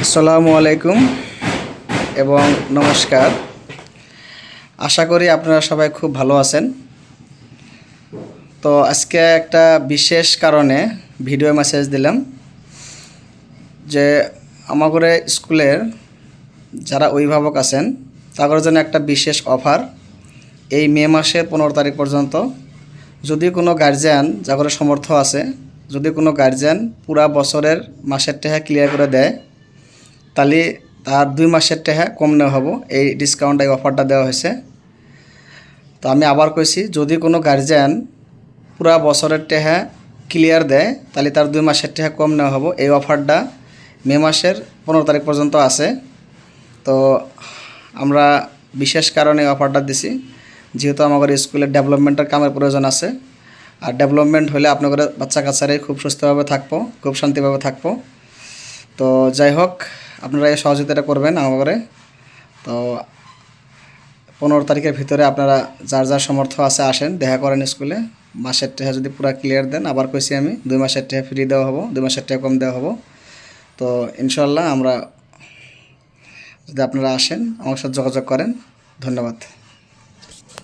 আসসালামু আলাইকুম এবং নমস্কার। আশা করি আপনারা সবাই খুব ভালো আছেন। তো আজকে একটা বিশেষ কারণে ভিডিও মেসেজ দিলাম যে আমাদের স্কুলের যারা অভিভাবক আছেন তাদের জন্য একটা বিশেষ অফার। এই মে মাসের 15 তারিখ পর্যন্ত যদি কোনো গার্জিয়ান যাদের সমর্থ আছে, যদি কোনো গার্জিয়ান পুরা বছরের মাসের টাকা ক্লিয়ার করে দেয়, তাহলে তার 2 মাসের টাকা কম নেওয়া হবো। এই ডিসকাউন্ট, এই অফারটা দেওয়া হয়েছে। তো আমি আবার কইছি, যদি কোনো গার্জিয়ান পুরা বছরের টাকা ক্লিয়ার দেয় তাহলে তার 2 মাসের টাকা কম নেওয়া হবো। এই অফারটা মে মাসের 15 তারিখ পর্যন্ত আছে। তো আমরা বিশেষ কারণে এই অফারটা দিছি, যেহেতু আমাদের স্কুলের ডেভেলপমেন্টের কামের প্রয়োজন আছে। আর ডেভেলপমেন্ট হলে আপনাদের বাচ্চা কাচ্চারাই খুব সুস্থভাবে থাকবো, খুব শান্তিভাবে থাকবো। তো যাই হোক, আপনারা এই সহযোগিতাটা করবেন আমাকে। তো 15 তারিখের ভিতরে আপনারা যার যার সমর্থ আছে আসেন, দেখা করেন স্কুলে। মাসের টাকা যদি পুরো ক্লিয়ার দেন, আবার কইছি আমি 2 মাসের টাকা ফ্রি দেওয়া হবো, 2 মাসের টাকা কম দেওয়া হবো। তো ইনশাল্লাহ আমরা যদি আপনারা আসেন, আমার সাথে যোগাযোগ করেন। ধন্যবাদ।